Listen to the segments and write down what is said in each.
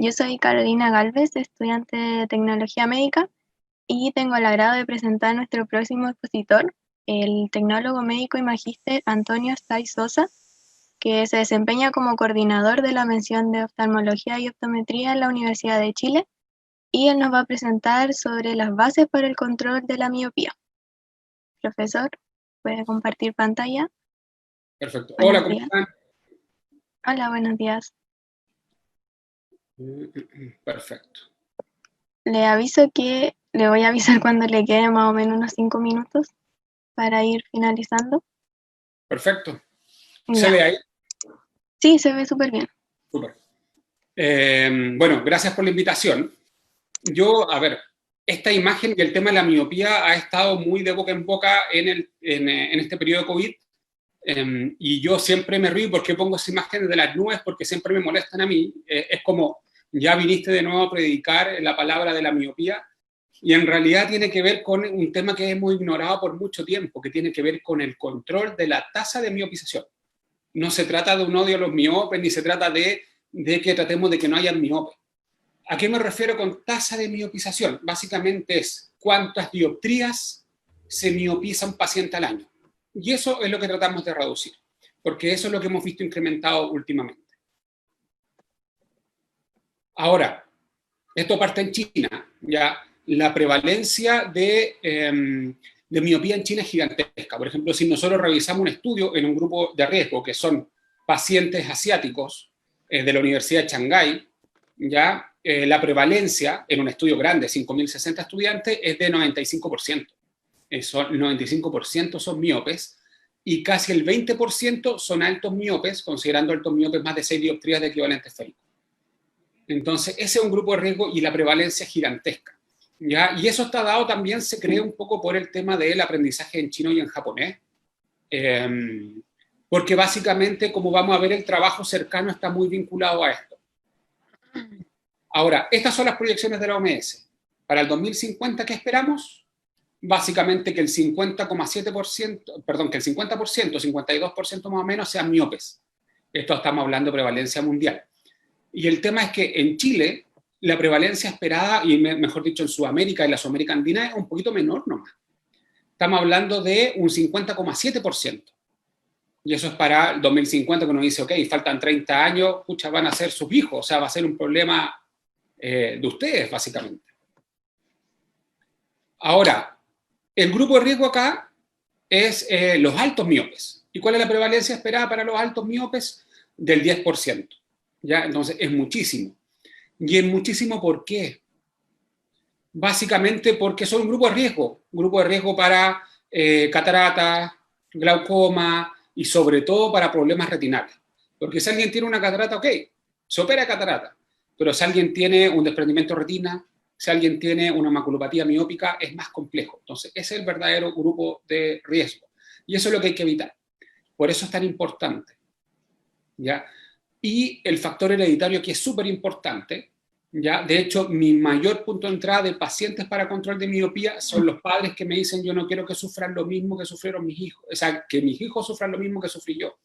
Yo soy Carolina Galvez, estudiante de Tecnología Médica, y tengo el agrado de presentar a nuestro próximo expositor, el tecnólogo médico y magíster Antonio Saiz Sosa, que se desempeña como coordinador de la mención de oftalmología y optometría en la Universidad de Chile, y él nos va a presentar sobre las bases para el control de la miopía. Profesor, ¿puede compartir pantalla? Perfecto. Hola, Buenos ¿cómo días. están? Hola, buenos días. Perfecto. Le aviso que le voy a avisar cuando le queden más o menos unos 5 minutos para ir finalizando. Perfecto. ¿Se Ya, ve ahí? sí, se ve súper bien. Súper. Bueno, gracias por la invitación. A ver, esta imagen y el tema de la miopía ha estado muy de boca en boca en este periodo de COVID. Y yo siempre me río porque pongo esa imagen de las nubes porque siempre me molestan a mí. Es como, ya viniste de nuevo a predicar la palabra de la miopía. Y en realidad tiene que ver con un tema que hemos ignorado por mucho tiempo, que tiene que ver con el control de la tasa de miopización. No se trata de un odio a los miopes, ni se trata de que tratemos de que no haya miopes. ¿A qué me refiero con tasa de miopización? Básicamente es cuántas dioptrías se miopiza un paciente al año. Y eso es lo que tratamos de reducir, porque eso es lo que hemos visto incrementado últimamente. Ahora, esto parte en China, ya la prevalencia de miopía en China es gigantesca. Por ejemplo, si nosotros revisamos un estudio en un grupo de riesgo, que son pacientes asiáticos de la Universidad de Shanghái, ya la prevalencia en un estudio grande, 5.060 estudiantes, es de 95%. El 95% son miopes y casi el 20% son altos miopes, considerando altos miopes más de 6 dioptrías de equivalente esférico. Entonces, ese es un grupo de riesgo y la prevalencia es gigantesca. ¿Ya? Y eso está dado también, se cree un poco por el tema del aprendizaje en chino y en japonés, porque básicamente, como vamos a ver, el trabajo cercano está muy vinculado a esto. Ahora, estas son las proyecciones de la OMS. Para el 2050, ¿qué esperamos? Básicamente que el 50,7%, perdón, que el 50%, 52% más o menos sean miopes. Esto estamos hablando de prevalencia mundial. Y el tema es que en Chile la prevalencia esperada, y mejor dicho en Sudamérica y la Sudamérica andina, es un poquito menor nomás. Estamos hablando de un 50,7%. Y eso es para el 2050, que uno dice, ok, faltan 30 años, pucha, van a ser sus hijos, o sea, va a ser un problema de ustedes, básicamente. Ahora, el grupo de riesgo acá es los altos miopes. ¿Y cuál es la prevalencia esperada para los altos miopes? Del 10%. ¿Ya? Entonces, es muchísimo. Y es muchísimo, ¿por qué? Básicamente porque son un grupo de riesgo para cataratas, glaucoma y sobre todo para problemas retinales. Porque si alguien tiene una catarata, ok, se opera catarata, pero si alguien tiene un desprendimiento de retina, si alguien tiene una maculopatía miópica, es más complejo. Entonces, ese es el verdadero grupo de riesgo. Y eso es lo que hay que evitar. Por eso es tan importante. ¿Ya? Y el factor hereditario aquí es súper importante. ¿Ya? De hecho, mi mayor punto de entrada de pacientes para control de miopía son los padres que me dicen yo no quiero que sufran lo mismo que sufrieron mis hijos, o sea, que mis hijos sufran lo mismo que sufrí yo.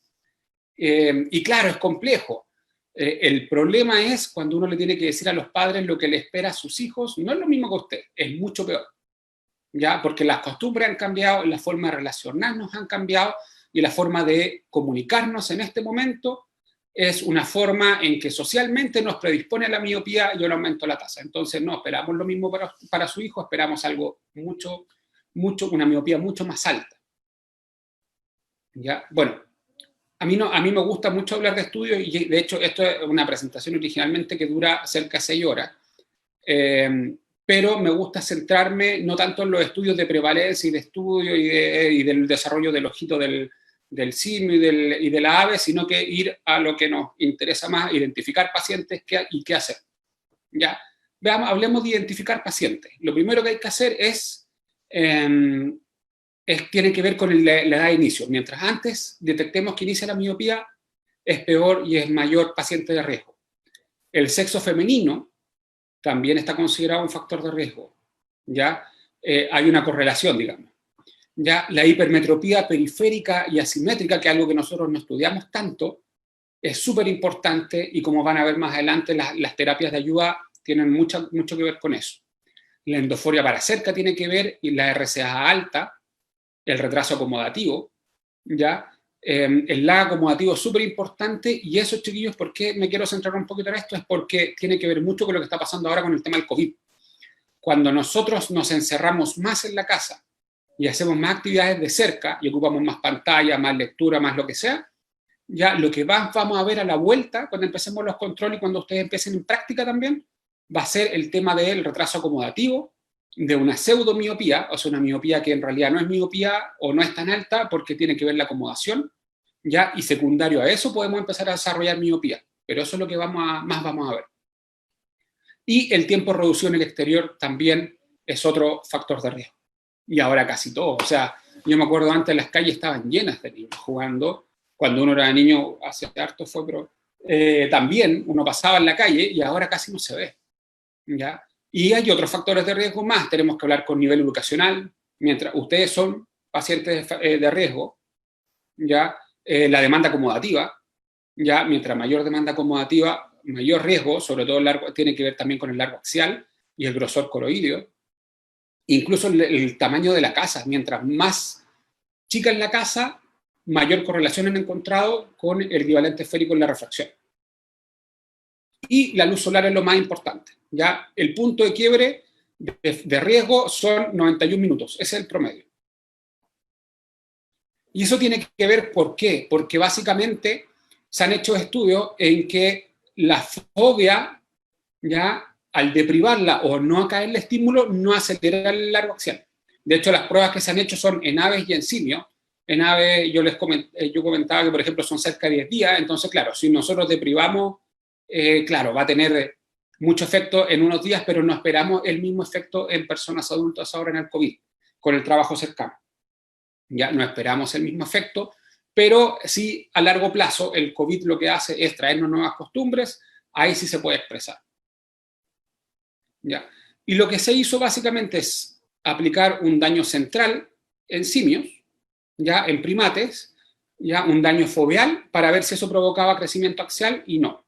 Y claro, es complejo. El problema es cuando uno le tiene que decir a los padres lo que le espera a sus hijos, no es lo mismo que a usted, es mucho peor. ¿Ya? Porque las costumbres han cambiado, la forma de relacionarnos han cambiado y la forma de comunicarnos en este momento es una forma en que socialmente nos predispone a la miopía y al aumento de la tasa. Entonces no esperamos lo mismo para su hijo, esperamos algo una miopía mucho más alta. ¿Ya? Bueno, a mí me gusta mucho hablar de estudios y de hecho esto es una presentación originalmente que dura cerca de 6 horas. Pero me gusta centrarme no tanto en los estudios de prevalencia y de estudio y del desarrollo del ojito del simio y de la ave, sino que ir a lo que nos interesa más, identificar pacientes y qué hacer. ¿Ya? Hablemos de identificar pacientes. Lo primero que hay que hacer tiene que ver con la edad de inicio. Mientras antes detectemos que inicia la miopía, es peor y es mayor paciente de riesgo. El sexo femenino también está considerado un factor de riesgo. ¿Ya? Hay una correlación, digamos. ¿Ya? La hipermetropía periférica y asimétrica, que es algo que nosotros no estudiamos tanto, es súper importante y como van a ver más adelante, las terapias de ayuda tienen mucho que ver con eso. La endoforia para cerca tiene que ver, y la RCA alta, el retraso acomodativo, ¿ya? El lag acomodativo es súper importante, y eso, chiquillos, ¿por qué me quiero centrar un poquito en esto? Es porque tiene que ver mucho con lo que está pasando ahora con el tema del COVID. Cuando nosotros nos encerramos más en la casa y hacemos más actividades de cerca y ocupamos más pantalla, más lectura, más lo que sea, ya lo que vamos a ver a la vuelta, cuando empecemos los controles y cuando ustedes empiecen en práctica también, va a ser el tema del retraso acomodativo, de una pseudomiopía, o sea, una miopía que en realidad no es miopía o no es tan alta porque tiene que ver la acomodación, ya, y secundario a eso podemos empezar a desarrollar miopía, pero eso es lo que más vamos a ver. Y el tiempo reducido en el exterior también es otro factor de riesgo. Y ahora casi todo, o sea, yo me acuerdo antes las calles estaban llenas de niños jugando, cuando uno era niño, hace harto fue, pero también uno pasaba en la calle y ahora casi no se ve, ¿ya? Y hay otros factores de riesgo más, tenemos que hablar con nivel educacional, mientras ustedes son pacientes de riesgo, ¿ya? La demanda acomodativa, ¿ya? Mientras mayor demanda acomodativa, mayor riesgo, sobre todo tiene que ver también con el largo axial y el grosor coroideo, incluso el tamaño de la casa, mientras más chica es la casa, mayor correlación han encontrado con el equivalente esférico en la refracción. Y la luz solar es lo más importante, ¿ya? El punto de quiebre de riesgo son 91 minutos, ese es el promedio. Y eso tiene que ver, ¿por qué? Porque básicamente se han hecho estudios en que la fobia, ¿ya?, al deprivarla o no caerle estímulo, no acelera el largo axial. De hecho, las pruebas que se han hecho son en aves y en simios. En aves, yo comentaba que, por ejemplo, son cerca de 10 días, entonces, claro, si nosotros deprivamos, claro, va a tener mucho efecto en unos días, pero no esperamos el mismo efecto en personas adultas ahora en el COVID, con el trabajo cercano. Ya no esperamos el mismo efecto, pero sí a largo plazo el COVID lo que hace es traernos nuevas costumbres, ahí sí se puede expresar. ¿Ya? Y lo que se hizo básicamente es aplicar un daño central en simios, ya en primates, ya un daño foveal para ver si eso provocaba crecimiento axial y no.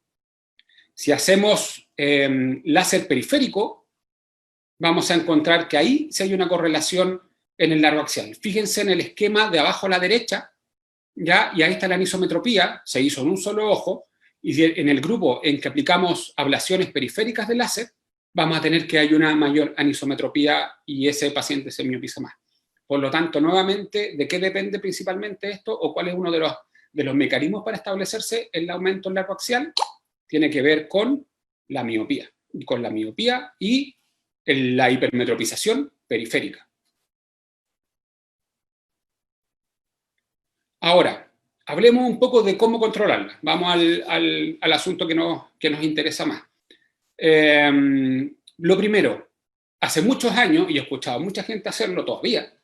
Si hacemos láser periférico, vamos a encontrar que ahí sí hay una correlación en el largo axial. Fíjense en el esquema de abajo a la derecha, ¿ya? Y ahí está la anisometropía, se hizo en un solo ojo, y en el grupo en que aplicamos ablaciones periféricas de láser, vamos a tener que hay una mayor anisometropía y ese paciente se miopiza más. Por lo tanto, nuevamente, ¿de qué depende principalmente esto o cuál es uno de los mecanismos para establecerse el aumento en largo axial? Tiene que ver con la miopía y la hipermetropización periférica. Ahora, hablemos un poco de cómo controlarla. Vamos al asunto que nos interesa más. Lo primero, hace muchos años, y he escuchado a mucha gente hacerlo todavía,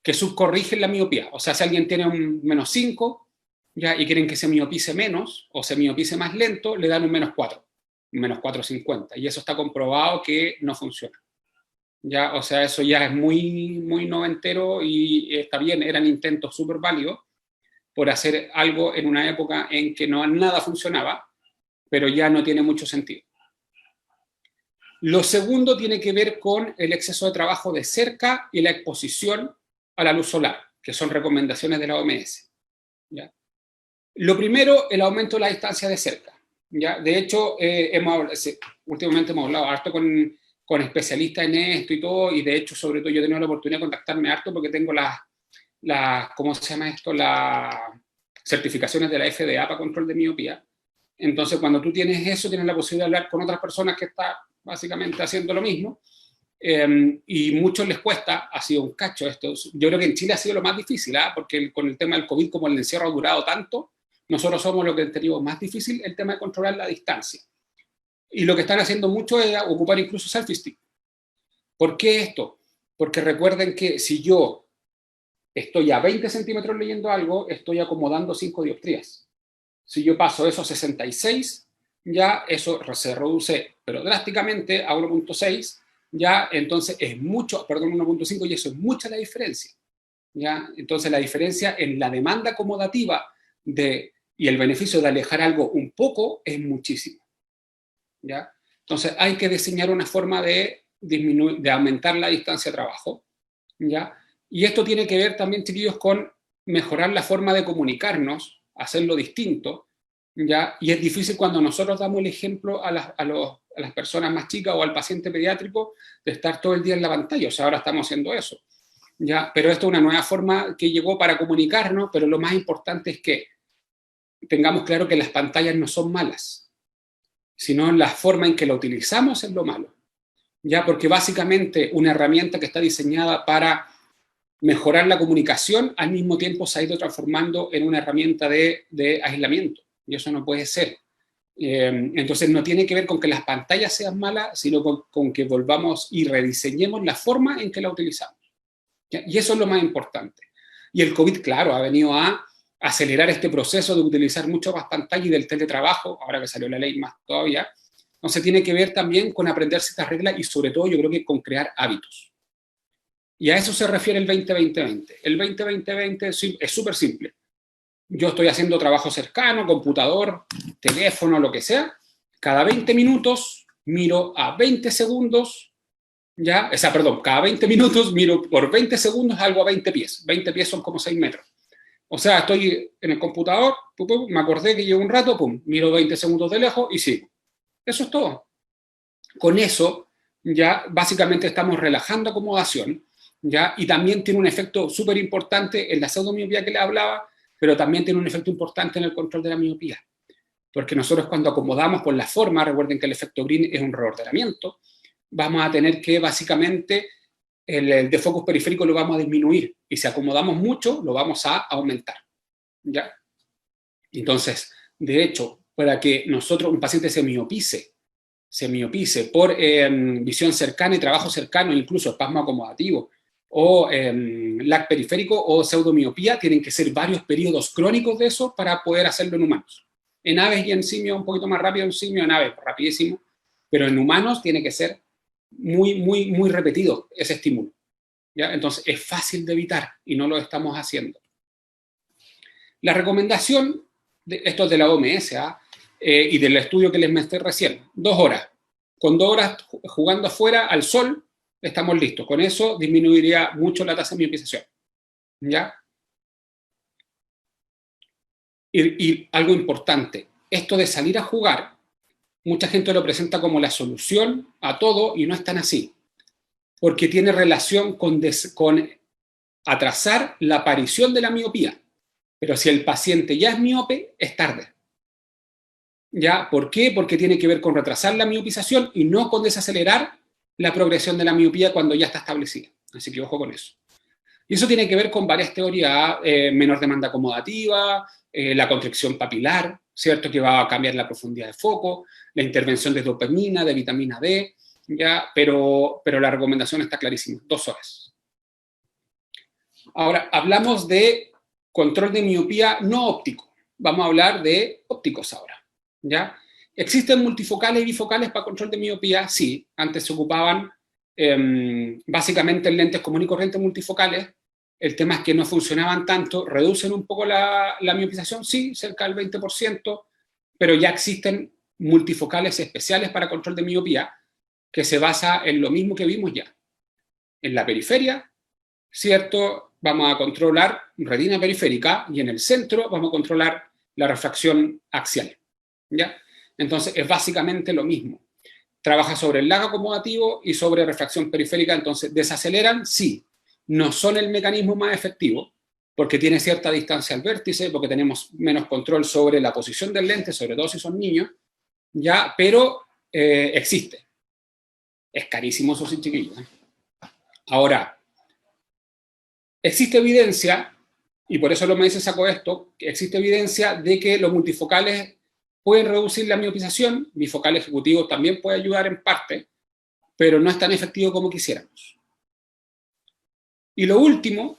que subcorrigen la miopía. O sea, si alguien tiene un -5, ¿ya?, y quieren que se miopice menos, o se miopice más lento, le dan un -4, un -4,50. Y eso está comprobado que no funciona. ¿Ya? O sea, eso ya es muy, muy noventero y está bien, eran intentos súper válidos por hacer algo en una época en que nada funcionaba, pero ya no tiene mucho sentido. Lo segundo tiene que ver con el exceso de trabajo de cerca y la exposición a la luz solar, que son recomendaciones de la OMS. ¿Ya? Lo primero, el aumento de la distancia de cerca. ¿Ya? De hecho, últimamente hemos hablado harto con especialistas en esto y todo, y de hecho, sobre todo, yo he tenido la oportunidad de contactarme harto porque tengo ¿cómo se llama esto? Las certificaciones de la FDA para control de miopía. Entonces, cuando tú tienes eso, tienes la posibilidad de hablar con otras personas que están básicamente haciendo lo mismo, y muchos les cuesta, ha sido un cacho esto. Yo creo que en Chile ha sido lo más difícil, porque con el tema del COVID, como el encierro ha durado tanto, nosotros somos lo que tenemos más difícil, el tema de controlar la distancia. Y lo que están haciendo mucho es ocupar incluso selfie stick. ¿Por qué esto? Porque recuerden que si yo estoy a 20 centímetros leyendo algo, estoy acomodando 5 dioptrías. Si yo paso eso a 66, ya eso se reduce, pero drásticamente a 1,6, ya entonces es mucho, perdón, 1,5, y eso es mucha la diferencia. ¿Ya? Entonces la diferencia en la demanda acomodativa de Y el beneficio de alejar algo un poco es muchísimo, ¿ya? Entonces hay que diseñar una forma de aumentar la distancia de trabajo, ¿ya? Y esto tiene que ver también, chiquillos, con mejorar la forma de comunicarnos, hacerlo distinto, ¿ya? Y es difícil cuando nosotros damos el ejemplo a las personas más chicas o al paciente pediátrico de estar todo el día en la pantalla. O sea, ahora estamos haciendo eso, ¿ya? Pero esto es una nueva forma que llegó para comunicarnos, pero lo más importante es que tengamos claro que las pantallas no son malas, sino la forma en que la utilizamos es lo malo, ¿ya? Porque básicamente una herramienta que está diseñada para mejorar la comunicación, al mismo tiempo se ha ido transformando en una herramienta de aislamiento, y eso no puede ser. Entonces no tiene que ver con que las pantallas sean malas, sino con que volvamos y rediseñemos la forma en que la utilizamos, ¿ya? Y eso es lo más importante. Y el COVID, claro, ha venido a acelerar este proceso de utilizar mucho más pantalla y del teletrabajo, ahora que salió la ley más todavía. Entonces tiene que ver también con aprender ciertas reglas y sobre todo yo creo que con crear hábitos. Y a eso se refiere el 2020-20. El 2020-20 es súper simple. Yo estoy haciendo trabajo cercano, computador, teléfono, lo que sea. Cada 20 minutos miro a 20 segundos, ¿ya? O sea, perdón, cada 20 minutos miro por 20 segundos algo a 20 pies. 20 pies son como 6 metros. O sea, estoy en el computador, me acordé que llevo un rato, miro 20 segundos de lejos y sigo. Eso es todo. Con eso ya básicamente estamos relajando acomodación, ¿ya? Y también tiene un efecto súper importante en la pseudomiopía que le hablaba, pero también tiene un efecto importante en el control de la miopía. Porque nosotros cuando acomodamos por la forma, recuerden que el efecto Green es un reordenamiento, vamos a tener que básicamente el defocus periférico lo vamos a disminuir y si acomodamos mucho lo vamos a aumentar, ¿ya? Entonces, de hecho, para que un paciente se miopice por visión cercana y trabajo cercano, incluso espasmo acomodativo, o lag periférico o pseudomiopía, tienen que ser varios periodos crónicos de eso para poder hacerlo en humanos. En aves y en simios un poquito más rápido, en simios, en aves rapidísimo, pero en humanos tiene que ser muy repetido ese estímulo, ¿ya? Entonces es fácil de evitar y no lo estamos haciendo. La recomendación, esto es de la OMS, y del estudio que les mostré recién, 2 horas. Con 2 horas jugando afuera al sol, estamos listos. Con eso disminuiría mucho la tasa de miopización, ¿ya? Y algo importante, esto de salir a jugar, mucha gente lo presenta como la solución a todo y no es tan así, porque tiene relación con atrasar la aparición de la miopía. Pero si el paciente ya es miope, es tarde. ¿Ya? ¿Por qué? Porque tiene que ver con retrasar la miopización y no con desacelerar la progresión de la miopía cuando ya está establecida. Así que ojo con eso. Y eso tiene que ver con varias teorías, menor demanda acomodativa, la constricción papilar, ¿cierto? Que va a cambiar la profundidad de foco, la intervención de dopamina, de vitamina D, ¿ya? Pero la recomendación está clarísima, 2 horas. Ahora, hablamos de control de miopía no óptico. Vamos a hablar de ópticos ahora, ¿ya? ¿Existen multifocales y bifocales para control de miopía? Sí, antes se ocupaban básicamente en lentes común y corriente multifocales. El tema es que no funcionaban tanto, reducen un poco la miopización, sí, cerca del 20%, pero ya existen multifocales especiales para control de miopía que se basa en lo mismo que vimos ya. En la periferia, ¿cierto? Vamos a controlar retina periférica y en el centro vamos a controlar la refracción axial, ¿ya? Entonces es básicamente lo mismo. Trabaja sobre el lag acomodativo y sobre refracción periférica, entonces desaceleran, sí. No son el mecanismo más efectivo, porque tiene cierta distancia al vértice, porque tenemos menos control sobre la posición del lente, sobre todo si son niños, ¿ya? Pero existe. Es carísimo eso, sí, chiquillos. Ahora, existe evidencia, y por eso el OMS sacó esto, que existe evidencia de que los multifocales pueden reducir la miopización, bifocal ejecutivo también puede ayudar en parte, pero no es tan efectivo como quisiéramos. Y lo último,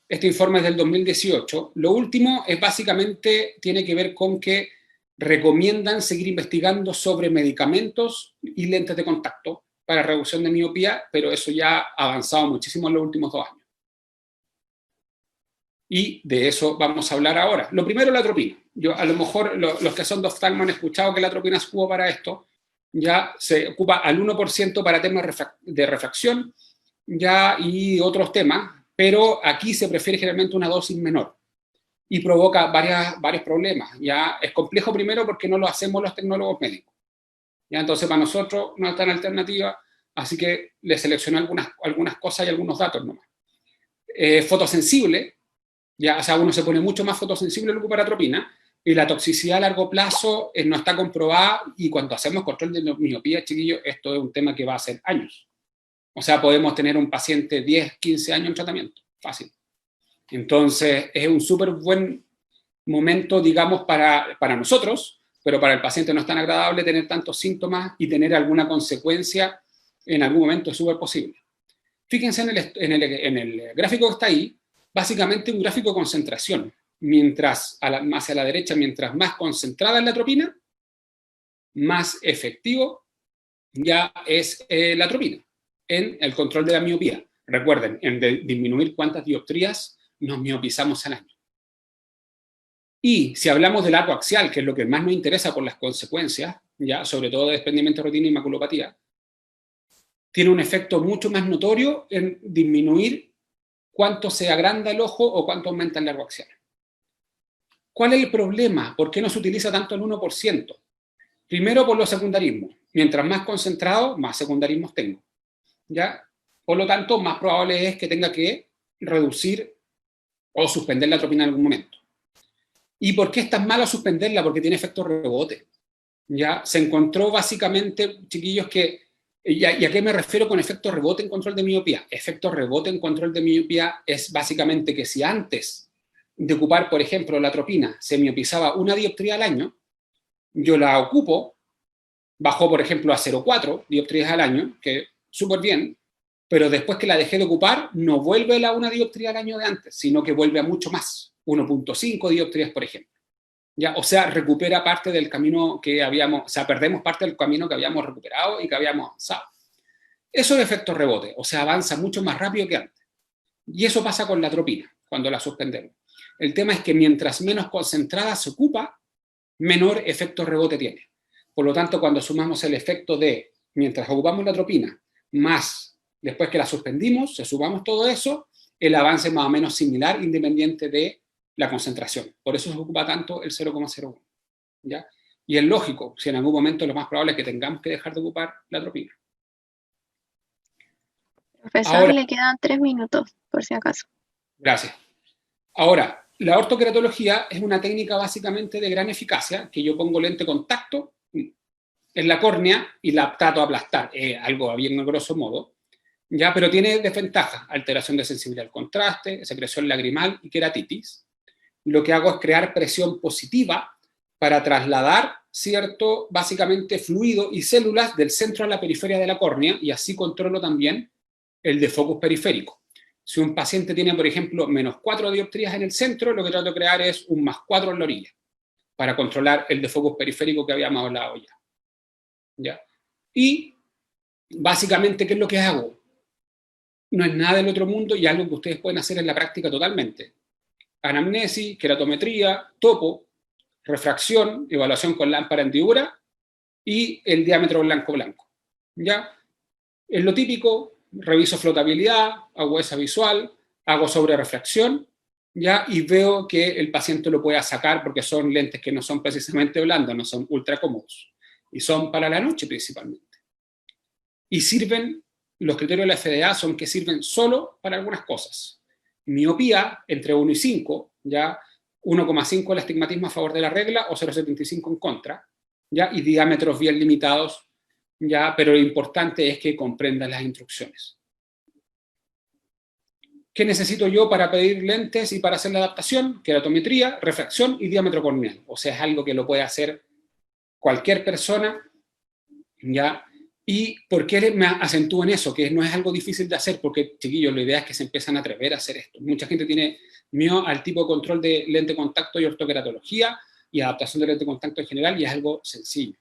este informe es del 2018, lo último es básicamente, tiene que ver con que recomiendan seguir investigando sobre medicamentos y lentes de contacto para reducción de miopía, pero eso ya ha avanzado muchísimo en los últimos 2 años. Y de eso vamos a hablar ahora. Lo primero, la atropina. a lo mejor los que son de oftalmo han escuchado que la atropina se ocupa para esto, ya se ocupa al 1% para temas de refracción, ya, y otros temas, pero aquí se prefiere generalmente una dosis menor y provoca varios problemas. Ya es complejo primero porque no lo hacemos los tecnólogos médicos. Ya, entonces para nosotros no está en alternativa, así que le seleccioné algunas cosas y algunos datos nomás. Fotosensible, ya, o sea, uno se pone mucho más fotosensible al ocupar atropina, y la toxicidad a largo plazo no está comprobada, y cuando hacemos control de miopía, chiquillos, esto es un tema que va a ser años. O sea, podemos tener un paciente 10, 15 años en tratamiento, fácil. Entonces, es un súper buen momento, digamos, para nosotros, pero para el paciente no es tan agradable tener tantos síntomas y tener alguna consecuencia en algún momento es súper posible. Fíjense en el gráfico que está ahí, básicamente un gráfico de concentración. Mientras, hacia la derecha, mientras más concentrada es la atropina, más efectivo ya es la atropina en el control de la miopía. Recuerden, en disminuir cuántas dioptrías nos miopizamos al año. Y si hablamos del arco axial, que es lo que más nos interesa por las consecuencias, ya, sobre todo de desprendimiento de retina y maculopatía, tiene un efecto mucho más notorio en disminuir cuánto se agranda el ojo o cuánto aumenta el largo axial. ¿Cuál es el problema? ¿Por qué no se utiliza tanto el 1%? Primero, por los secundarismos. Mientras más concentrado, más secundarismos tengo, ¿ya? Por lo tanto, más probable es que tenga que reducir o suspender la atropina en algún momento. ¿Y por qué es tan malo suspenderla? Porque tiene efecto rebote. ¿Ya? Se encontró básicamente, chiquillos, que... ¿Y a qué me refiero con efecto rebote en control de miopía? Efecto rebote en control de miopía es básicamente que si antes de ocupar, por ejemplo, la atropina se miopizaba una dioptría al año, yo la ocupo, bajó, por ejemplo, a 0,4 dioptrías al año, que súper bien, pero después que la dejé de ocupar, no vuelve a una dioptría al año de antes, sino que vuelve a mucho más, 1,5 dioptrías, por ejemplo. ¿Ya? O sea, recupera parte del camino que habíamos, o sea, perdemos parte del camino que habíamos recuperado y que habíamos avanzado. Eso es efecto rebote, o sea, avanza mucho más rápido que antes. Y eso pasa con la atropina, cuando la suspendemos. El tema es que mientras menos concentrada se ocupa, menor efecto rebote tiene. Por lo tanto, cuando sumamos el efecto de, mientras ocupamos la atropina, más después que la suspendimos, se sumamos todo eso, el avance es más o menos similar, independiente de la concentración. Por eso se ocupa tanto el 0,01. ¿Ya? Y es lógico, si en algún momento lo más probable es que tengamos que dejar de ocupar la atropina. Profesor, ahora, le quedan 3 minutos, por si acaso. Gracias. Ahora, la ortoqueratología es una técnica básicamente de gran eficacia, que yo pongo lente contacto en la córnea y la trato de aplastar, algo bien grosso modo, ¿ya? Pero tiene desventajas: alteración de sensibilidad al contraste, secreción lagrimal y queratitis. Lo que hago es crear presión positiva para trasladar, ¿cierto?, básicamente fluido y células del centro a la periferia de la córnea, y así controlo también el defocus periférico. Si un paciente tiene, por ejemplo, menos 4 dioptrías en el centro, lo que trato de crear es un más 4 en la orilla, para controlar el defocus periférico que habíamos hablado ya. ¿Ya? Y básicamente, ¿qué es lo que hago? No es nada del otro mundo y algo que ustedes pueden hacer en la práctica totalmente. Anamnesis, queratometría, topo, refracción, evaluación con lámpara hendidura y el diámetro blanco-blanco. ¿Ya? Es lo típico. Reviso flotabilidad, agudeza visual, hago sobre refracción, ¿ya? Y veo que el paciente lo pueda sacar, porque son lentes que no son precisamente blandos, no son ultra cómodos, y son para la noche principalmente. Y sirven, los criterios de la FDA son que sirven solo para algunas cosas. Miopía entre 1 y 5, ¿ya? 1,5 el astigmatismo a favor de la regla o 0,75 en contra, ¿ya? Y diámetros bien limitados, ¿ya? Pero lo importante es que comprendan las instrucciones. ¿Qué necesito yo para pedir lentes y para hacer la adaptación? Queratometría, refracción y diámetro corneal. O sea, es algo que lo puede hacer cualquier persona, ¿ya? ¿Y por qué me acentúo en eso? Que no es algo difícil de hacer, porque, chiquillos, la idea es que se empiezan a atrever a hacer esto. Mucha gente tiene miedo al tipo de control de lente de contacto y ortoqueratología y adaptación de lente de contacto en general, y es algo sencillo.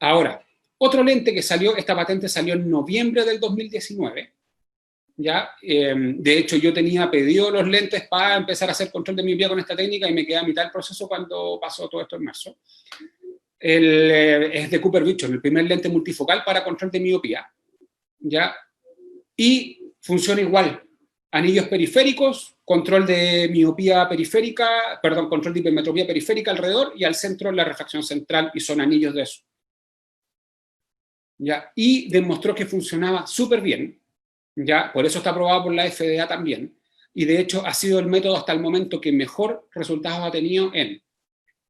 Ahora, otro lente que salió, esta patente salió en noviembre del 2019, ¿ya? De hecho, yo tenía pedido los lentes para empezar a hacer control de miopía con esta técnica y me quedé a mitad del proceso cuando pasó todo esto en marzo. Es de Cooper Vision, el primer lente multifocal para control de miopía, ¿ya? Y funciona igual. Anillos periféricos, control de miopía periférica, perdón, control de hipermetropía periférica alrededor y al centro la refracción central y son anillos de eso. ¿Ya? Y demostró que funcionaba súper bien, ¿ya? Por eso está aprobado por la FDA también, y de hecho ha sido el método hasta el momento que mejor resultados ha tenido en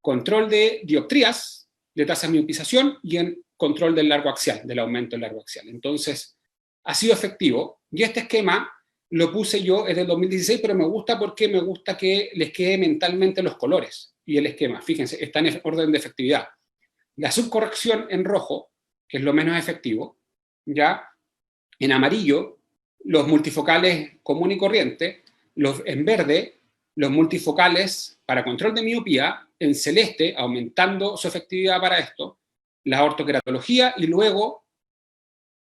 control de dioptrías, de tasa de miopización y en control del largo axial, del aumento del largo axial. Entonces, ha sido efectivo, y este esquema lo puse yo, es del 2016, pero me gusta porque me gusta que les quede mentalmente los colores y el esquema. Fíjense, está en orden de efectividad. La subcorrección en rojo, que es lo menos efectivo, ¿ya? En amarillo, los multifocales común y corriente, en verde, los multifocales para control de miopía, en celeste, aumentando su efectividad para esto, la ortoqueratología y luego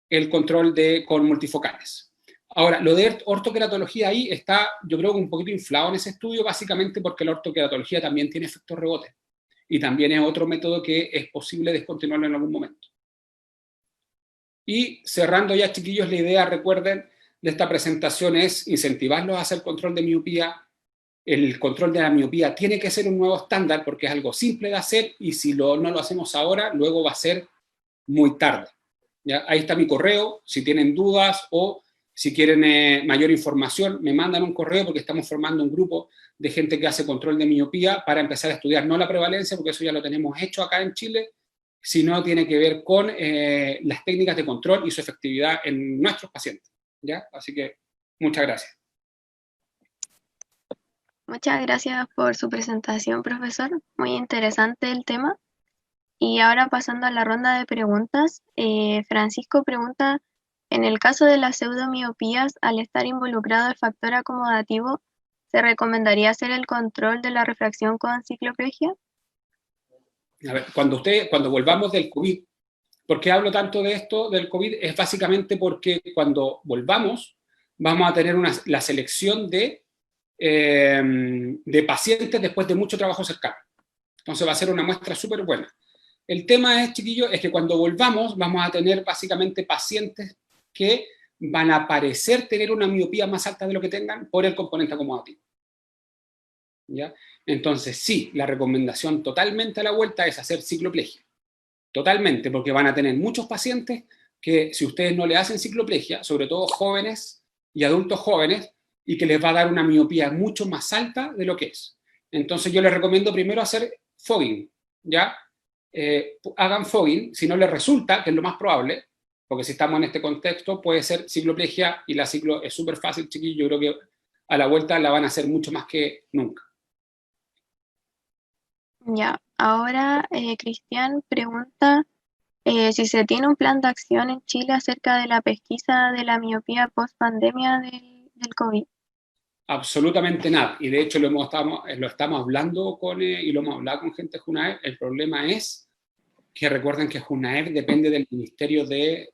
el control con multifocales. Ahora, lo de ortoqueratología ahí está, yo creo que un poquito inflado en ese estudio, básicamente porque la ortoqueratología también tiene efectos rebote. Y también es otro método que es posible descontinuarlo en algún momento. Y cerrando ya, chiquillos, la idea, recuerden, de esta presentación es incentivarlos a hacer control de miopía. El control de la miopía tiene que ser un nuevo estándar porque es algo simple de hacer y si no lo hacemos ahora, luego va a ser muy tarde. ¿Ya? Ahí está mi correo, si tienen dudas o si quieren mayor información, me mandan un correo porque estamos formando un grupo de gente que hace control de miopía para empezar a estudiar, no la prevalencia, porque eso ya lo tenemos hecho acá en Chile, sino tiene que ver con las técnicas de control y su efectividad en nuestros pacientes. ¿Ya? Así que, muchas gracias. Muchas gracias por su presentación, profesor. Muy interesante el tema. Y ahora pasando a la ronda de preguntas, Francisco pregunta, en el caso de las pseudomiopías, al estar involucrado el factor acomodativo, ¿se recomendaría hacer el control de la refracción con cicloplegia? A ver, cuando volvamos del COVID, ¿por qué hablo tanto de esto, del COVID? Es básicamente porque cuando volvamos, vamos a tener la selección de pacientes después de mucho trabajo cercano. Entonces va a ser una muestra súper buena. El tema es, chiquillos, es que cuando volvamos vamos a tener básicamente pacientes que van a parecer tener una miopía más alta de lo que tengan por el componente acomodativo. ¿Ya? Entonces, sí, la recomendación totalmente a la vuelta es hacer cicloplegia. Totalmente, porque van a tener muchos pacientes que si ustedes no le hacen cicloplegia, sobre todo jóvenes y adultos jóvenes, y que les va a dar una miopía mucho más alta de lo que es. Entonces yo les recomiendo primero hacer fogging, ¿ya? Hagan fogging, si no les resulta, que es lo más probable, porque si estamos en este contexto, puede ser cicloplegia, y la ciclo es súper fácil, chiquillos, yo creo que a la vuelta la van a hacer mucho más que nunca. Ya, ahora Cristian pregunta si se tiene un plan de acción en Chile acerca de la pesquisa de la miopía post pandemia del COVID. Absolutamente nada, y de hecho lo estamos hablando y lo hemos hablado con gente de Junaev. El problema es que recuerden que Junaev depende del Ministerio de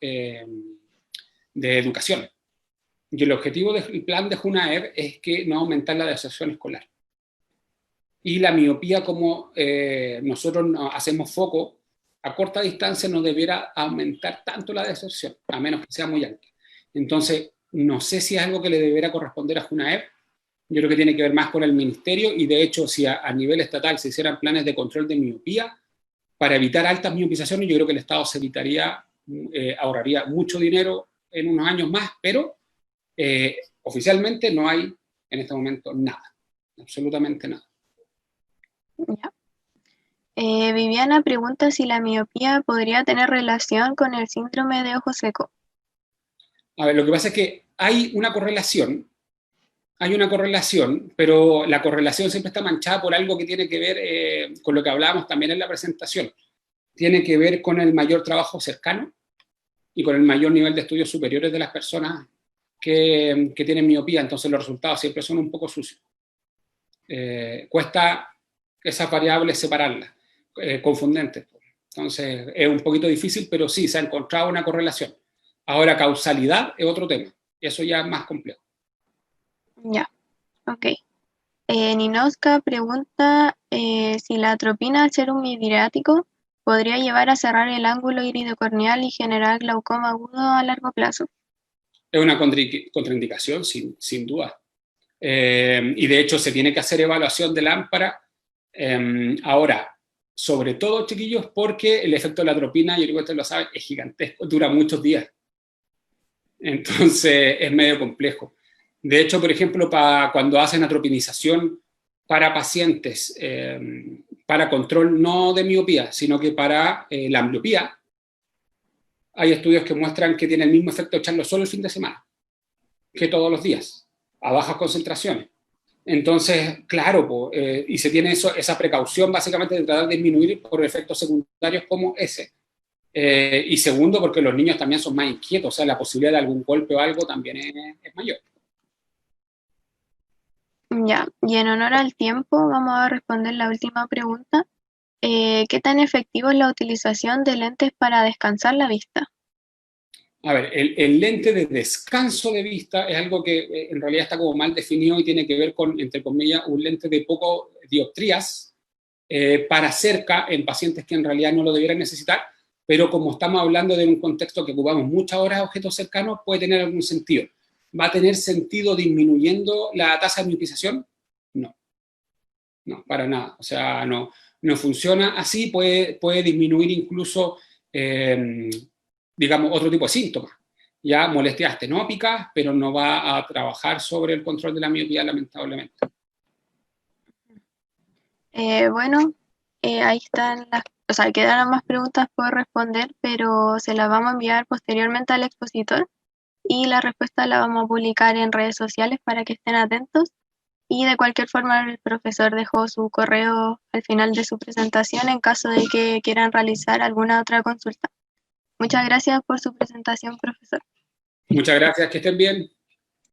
Educación, y el objetivo del plan de Junaev es que no aumentar la deserción escolar. Y la miopía, como nosotros hacemos foco a corta distancia, no debiera aumentar tanto la deserción, a menos que sea muy alta. Entonces, no sé si es algo que le deberá corresponder a Junaev. Yo creo que tiene que ver más con el ministerio, y de hecho, si a nivel estatal se hicieran planes de control de miopía para evitar altas miopizaciones, yo creo que el Estado se ahorraría mucho dinero en unos años más, pero oficialmente no hay en este momento nada, absolutamente nada. Ya. Viviana pregunta si la miopía podría tener relación con el síndrome de ojo seco. A ver, lo que pasa es que hay una correlación, pero la correlación siempre está manchada por algo que tiene que ver con lo que hablábamos también en la presentación. Tiene que ver con el mayor trabajo cercano y con el mayor nivel de estudios superiores de las personas que tienen miopía. Entonces los resultados siempre son un poco sucios. Cuesta esas variables separarlas, confundentes. Entonces es un poquito difícil, pero sí, se ha encontrado una correlación. Ahora, causalidad es otro tema. Eso ya es más complejo. Ya, ok. Ninoska pregunta si la atropina, al ser un midriático, podría llevar a cerrar el ángulo iridocorneal y generar glaucoma agudo a largo plazo. Es una contraindicación, sin duda. Y de hecho se tiene que hacer evaluación de lámpara. Ahora, sobre todo, chiquillos, porque el efecto de la atropina, yo creo que ustedes lo saben, es gigantesco, dura muchos días. Entonces es medio complejo. De hecho, por ejemplo, cuando hacen atropinización para pacientes, para control no de miopía, sino que para la ambliopía, hay estudios que muestran que tiene el mismo efecto echarlo solo el fin de semana que todos los días, a bajas concentraciones. Entonces, claro, y se tiene esa precaución básicamente de tratar de disminuir por efectos secundarios como ese. Y segundo, porque los niños también son más inquietos, o sea, la posibilidad de algún golpe o algo también es mayor. Ya, y en honor al tiempo, vamos a responder la última pregunta. ¿Qué tan efectivo es la utilización de lentes para descansar la vista? A ver, el lente de descanso de vista es algo que en realidad está como mal definido y tiene que ver con, entre comillas, un lente de poco dioptrías para cerca en pacientes que en realidad no lo debieran necesitar, pero como estamos hablando de un contexto que ocupamos muchas horas a objetos cercanos, puede tener algún sentido. ¿Va a tener sentido disminuyendo la tasa de miopización? No, no, para nada. O sea, no funciona así, puede disminuir incluso, digamos, otro tipo de síntomas. Ya molestias astenópicas, pero no va a trabajar sobre el control de la miopía, lamentablemente. Bueno, ahí están o sea, quedaron más preguntas por responder, pero se las vamos a enviar posteriormente al expositor y la respuesta la vamos a publicar en redes sociales para que estén atentos. Y de cualquier forma, el profesor dejó su correo al final de su presentación en caso de que quieran realizar alguna otra consulta. Muchas gracias por su presentación, profesor. Muchas gracias, que estén bien.